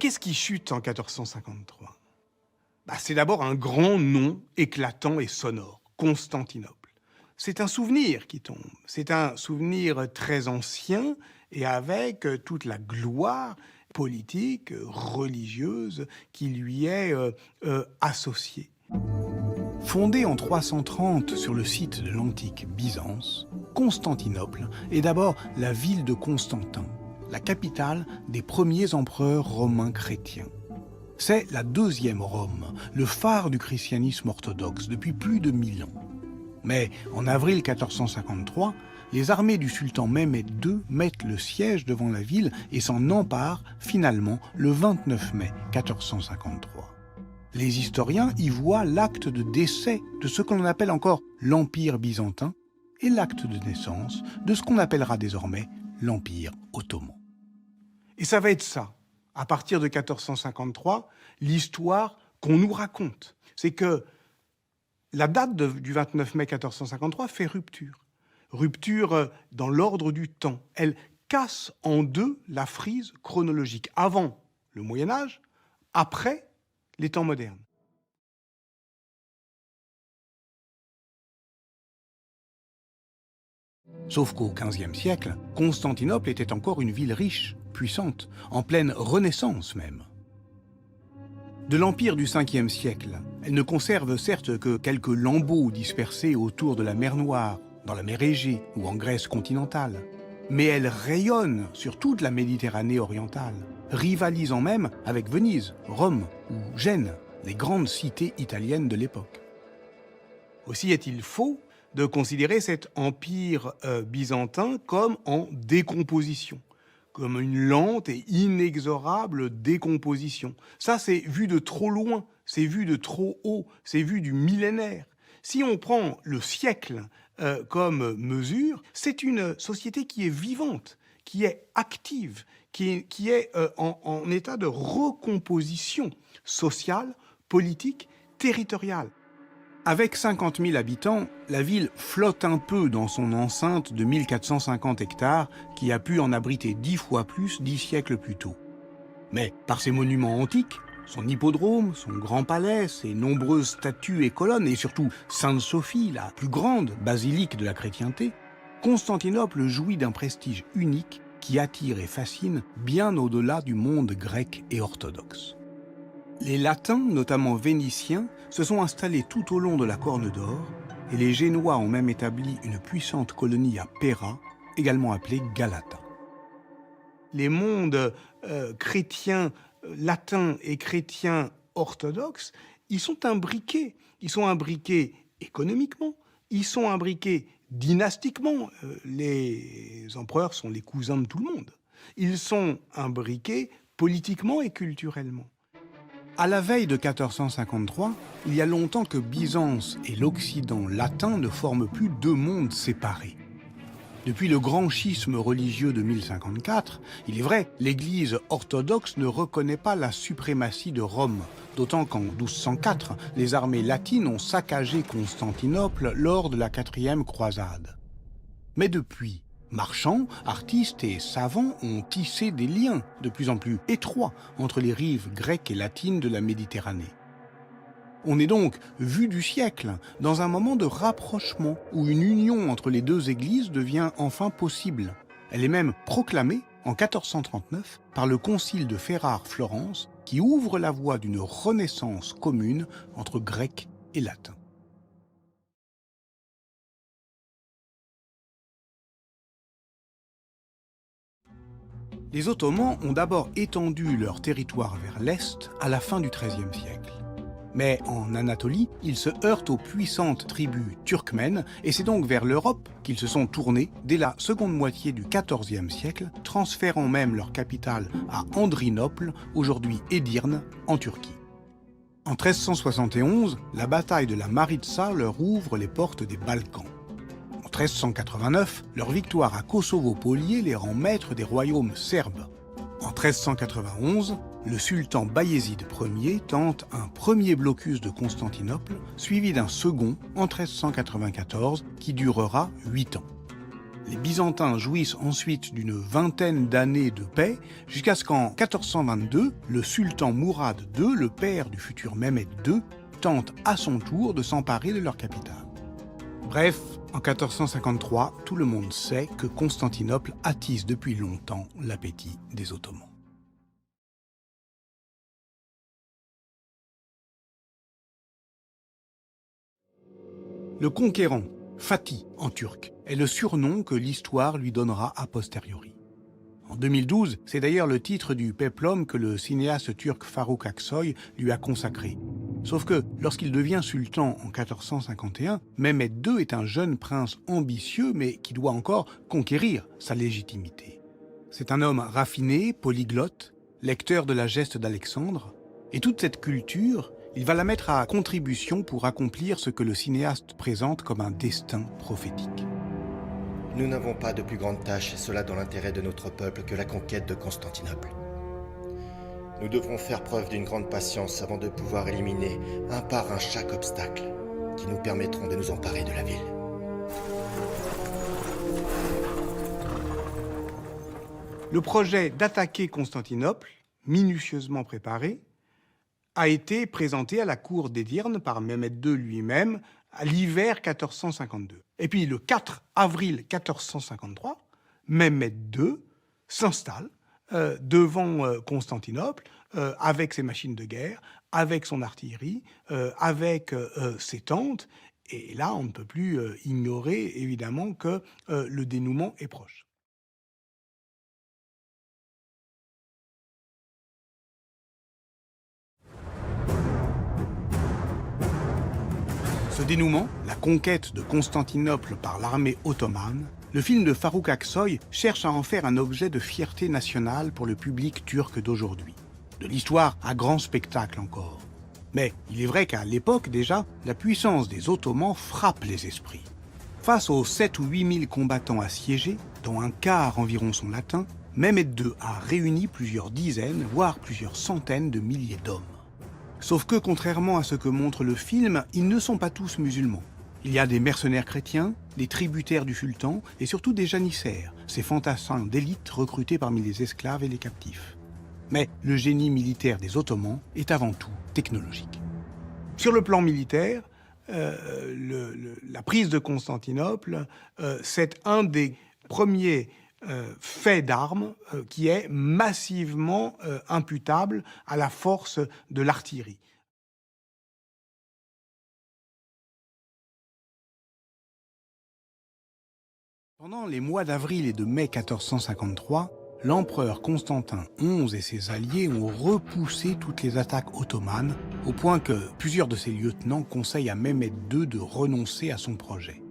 qu'est-ce qui chute en 1453 ? C'est d'abord un grand nom éclatant et sonore, Constantinople. C'est un souvenir qui tombe, c'est un souvenir très ancien et avec toute la gloire politique, religieuse qui lui est associée. Fondée en 330 sur le site de l'antique Byzance, Constantinople est d'abord la ville de Constantin, la capitale des premiers empereurs romains chrétiens. C'est la deuxième Rome, le phare du christianisme orthodoxe depuis plus de 1000 ans. Mais en avril 1453, les armées du sultan Mehmed II mettent le siège devant la ville et s'en emparent finalement le 29 mai 1453. Les historiens y voient l'acte de décès de ce qu'on appelle encore l'Empire byzantin et l'acte de naissance de ce qu'on appellera désormais l'Empire ottoman. Et ça va être ça, à partir de 1453, l'histoire qu'on nous raconte. C'est que la date du 29 mai 1453 fait rupture. Rupture dans l'ordre du temps. Elle casse en deux la frise chronologique. Avant le Moyen-Âge, après les temps modernes. Sauf qu'au XVe siècle, Constantinople était encore une ville riche, puissante, en pleine renaissance même. De l'empire du Ve siècle, elle ne conserve certes que quelques lambeaux dispersés autour de la mer Noire, dans la mer Égée ou en Grèce continentale. Mais elle rayonne sur toute la Méditerranée orientale, rivalisant même avec Venise, Rome ou Gênes, les grandes cités italiennes de l'époque. Aussi est-il faux de considérer cet empire byzantin comme en décomposition, comme une lente et inexorable décomposition. Ça, c'est vu de trop loin, c'est vu de trop haut, c'est vu du millénaire. Si on prend le siècle comme mesure, c'est une société qui est vivante, qui est active, qui est en état de recomposition sociale, politique, territoriale. Avec 50 000 habitants, la ville flotte un peu dans son enceinte de 1450 hectares qui a pu en abriter 10 fois plus 10 siècles plus tôt. Mais par ses monuments antiques, son hippodrome, son grand palais, ses nombreuses statues et colonnes, et surtout Sainte-Sophie, la plus grande basilique de la chrétienté, Constantinople jouit d'un prestige unique qui attire et fascine bien au-delà du monde grec et orthodoxe. Les Latins, notamment vénitiens, se sont installés tout au long de la Corne d'Or, et les Génois ont même établi une puissante colonie à Péra, également appelée Galata. Les mondes chrétiens latins et chrétiens orthodoxes, ils sont imbriqués. Ils sont imbriqués économiquement, ils sont imbriqués dynastiquement. Les empereurs sont les cousins de tout le monde. Ils sont imbriqués politiquement et culturellement. À la veille de 1453, il y a longtemps que Byzance et l'Occident latin ne forment plus deux mondes séparés. Depuis le grand schisme religieux de 1054, il est vrai, l'Église orthodoxe ne reconnaît pas la suprématie de Rome, d'autant qu'en 1204, les armées latines ont saccagé Constantinople lors de la 4e croisade. Mais depuis, marchands, artistes et savants ont tissé des liens de plus en plus étroits entre les rives grecques et latines de la Méditerranée. On est donc, vu du siècle, dans un moment de rapprochement où une union entre les deux églises devient enfin possible. Elle est même proclamée en 1439 par le concile de Ferrare-Florence qui ouvre la voie d'une renaissance commune entre Grecs et Latins. Les Ottomans ont d'abord étendu leur territoire vers l'Est à la fin du XIIIe siècle. Mais en Anatolie, ils se heurtent aux puissantes tribus turkmènes et c'est donc vers l'Europe qu'ils se sont tournés dès la seconde moitié du XIVe siècle, transférant même leur capitale à Andrinople, aujourd'hui Edirne, en Turquie. En 1371, la bataille de la Maritsa leur ouvre les portes des Balkans. En 1389, leur victoire à Kosovo-Polier les rend maîtres des royaumes serbes. En 1391, le sultan Bayezid Ier tente un premier blocus de Constantinople, suivi d'un second en 1394 qui durera 8 ans. Les Byzantins jouissent ensuite d'une vingtaine d'années de paix, jusqu'à ce qu'en 1422, le sultan Mourad II, le père du futur Mehmed II, tente à son tour de s'emparer de leur capitale. Bref, en 1453, tout le monde sait que Constantinople attise depuis longtemps l'appétit des Ottomans. Le conquérant, Fatih en turc, est le surnom que l'histoire lui donnera a posteriori. En 2012, c'est d'ailleurs le titre du péplum que le cinéaste turc Faruk Aksoy lui a consacré. Sauf que, lorsqu'il devient sultan en 1451, Mehmed II est un jeune prince ambitieux mais qui doit encore conquérir sa légitimité. C'est un homme raffiné, polyglotte, lecteur de la geste d'Alexandre, et toute cette culture, il va la mettre à contribution pour accomplir ce que le cinéaste présente comme un destin prophétique. Nous n'avons pas de plus grande tâche, et cela dans l'intérêt de notre peuple, que la conquête de Constantinople. Nous devrons faire preuve d'une grande patience avant de pouvoir éliminer un par un chaque obstacle qui nous permettront de nous emparer de la ville. Le projet d'attaquer Constantinople, minutieusement préparé, a été présenté à la cour d'Édirne par Mehmed II lui-même à l'hiver 1452. Et puis le 4 avril 1453, Mehmed II s'installe devant Constantinople avec ses machines de guerre, avec son artillerie, avec ses tentes. Et là, on ne peut plus ignorer évidemment que le dénouement est proche. Ce dénouement, la conquête de Constantinople par l'armée ottomane, le film de Faruk Aksoy cherche à en faire un objet de fierté nationale pour le public turc d'aujourd'hui. De l'histoire à grand spectacle encore. Mais il est vrai qu'à l'époque déjà, la puissance des Ottomans frappe les esprits. Face aux 7 ou 8 000 combattants assiégés, dont un quart environ sont latins, Mehmed II a réuni plusieurs dizaines, voire plusieurs centaines de milliers d'hommes. Sauf que, contrairement à ce que montre le film, ils ne sont pas tous musulmans. Il y a des mercenaires chrétiens, des tributaires du sultan et surtout des janissaires, ces fantassins d'élite recrutés parmi les esclaves et les captifs. Mais le génie militaire des Ottomans est avant tout technologique. Sur le plan militaire, la prise de Constantinople, c'est un des premiers fait d'armes qui est massivement imputable à la force de l'artillerie. Pendant les mois d'avril et de mai 1453, l'empereur Constantin XI et ses alliés ont repoussé toutes les attaques ottomanes, au point que plusieurs de ses lieutenants conseillent à Mehmed II de renoncer à son projet.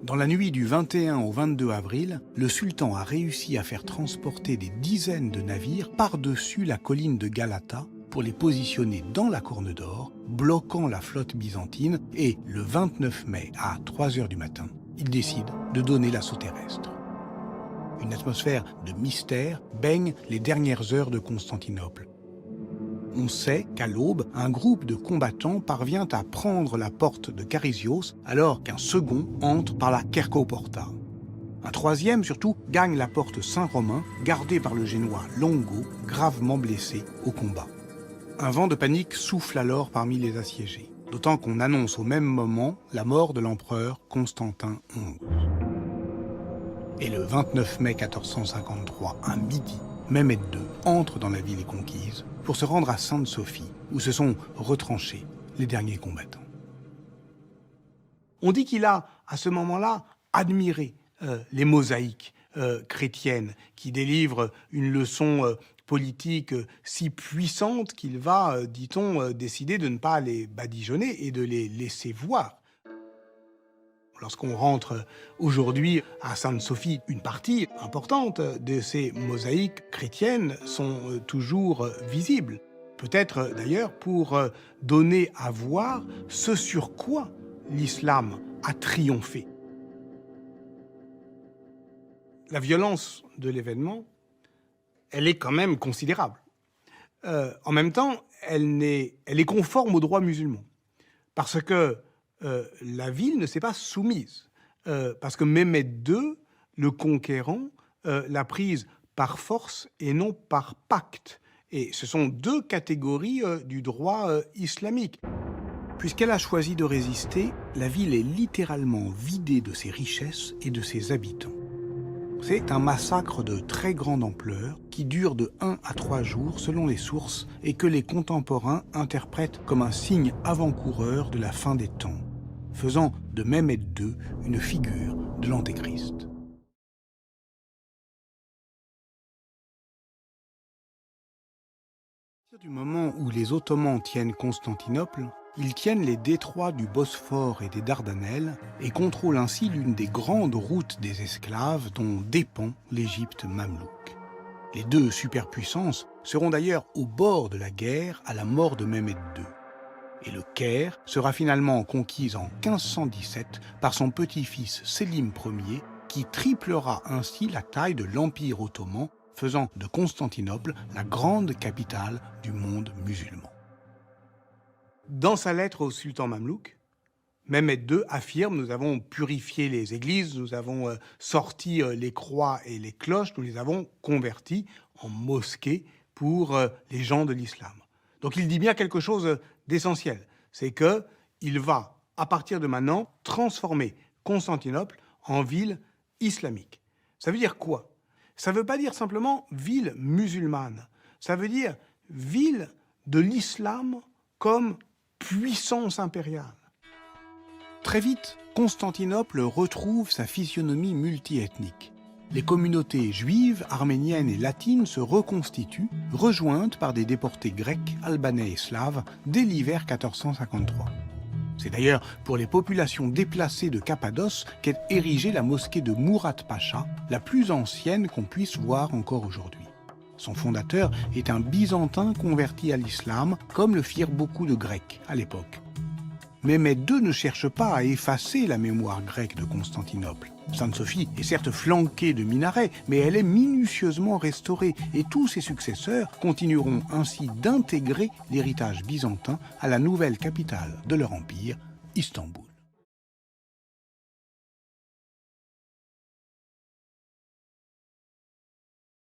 Dans la nuit du 21 au 22 avril, le sultan a réussi à faire transporter des dizaines de navires par-dessus la colline de Galata pour les positionner dans la Corne d'Or, bloquant la flotte byzantine, et le 29 mai à 3 heures du matin, il décide de donner l'assaut terrestre. Une atmosphère de mystère baigne les dernières heures de Constantinople. On sait qu'à l'aube, un groupe de combattants parvient à prendre la porte de Charizios alors qu'un second entre par la Kerkoporta. Un troisième, surtout, gagne la porte Saint-Romain, gardée par le Génois Longo, gravement blessé au combat. Un vent de panique souffle alors parmi les assiégés, d'autant qu'on annonce au même moment la mort de l'empereur Constantin XI. Et le 29 mai 1453, à midi, Mehmed II entre dans la ville conquise pour se rendre à Sainte-Sophie, où se sont retranchés les derniers combattants. On dit qu'il a, à ce moment-là, admiré les mosaïques chrétiennes qui délivrent une leçon politique si puissante qu'il va, dit-on, décider de ne pas les badigeonner et de les laisser voir. Lorsqu'on rentre aujourd'hui à Sainte-Sophie, une partie importante de ces mosaïques chrétiennes sont toujours visibles. Peut-être d'ailleurs pour donner à voir ce sur quoi l'islam a triomphé. La violence de l'événement, elle est quand même considérable. En même temps, elle est conforme au droit musulman. Parce que la ville ne s'est pas soumise, parce que Mehmed II le conquérant l'a prise par force et non par pacte. Et ce sont deux catégories du droit islamique. Puisqu'elle a choisi de résister, la ville est littéralement vidée de ses richesses et de ses habitants. C'est un massacre de très grande ampleur qui dure de 1 à 3 jours selon les sources et que les contemporains interprètent comme un signe avant-coureur de la fin des temps, faisant de Mehmed II une figure de l'Antéchrist. À partir du moment où les Ottomans tiennent Constantinople, ils tiennent les détroits du Bosphore et des Dardanelles et contrôlent ainsi l'une des grandes routes des esclaves dont dépend l'Égypte mamelouk. Les deux superpuissances seront d'ailleurs au bord de la guerre à la mort de Mehmed II. Et le Caire sera finalement conquise en 1517 par son petit-fils Sélim Ier, qui triplera ainsi la taille de l'Empire ottoman, faisant de Constantinople la grande capitale du monde musulman. Dans sa lettre au sultan mamelouk, Mehmed II affirme « Nous avons purifié les églises, nous avons sorti les croix et les cloches, nous les avons converties en mosquées pour les gens de l'islam. » Donc il dit bien quelque chose d'essentiel, c'est qu'il va, à partir de maintenant, transformer Constantinople en ville islamique. Ça veut dire quoi? Ça ne veut pas dire simplement ville musulmane, ça veut dire ville de l'islam comme puissance impériale. Très vite, Constantinople retrouve sa physionomie multiethnique. Les communautés juives, arméniennes et latines se reconstituent, rejointes par des déportés grecs, albanais et slaves dès l'hiver 1453. C'est d'ailleurs pour les populations déplacées de Cappadoce qu'est érigée la mosquée de Murat Pacha, la plus ancienne qu'on puisse voir encore aujourd'hui. Son fondateur est un Byzantin converti à l'islam, comme le firent beaucoup de Grecs à l'époque. Mehmed II ne cherche pas à effacer la mémoire grecque de Constantinople. Sainte-Sophie est certes flanquée de minarets, mais elle est minutieusement restaurée et tous ses successeurs continueront ainsi d'intégrer l'héritage byzantin à la nouvelle capitale de leur empire, Istanbul.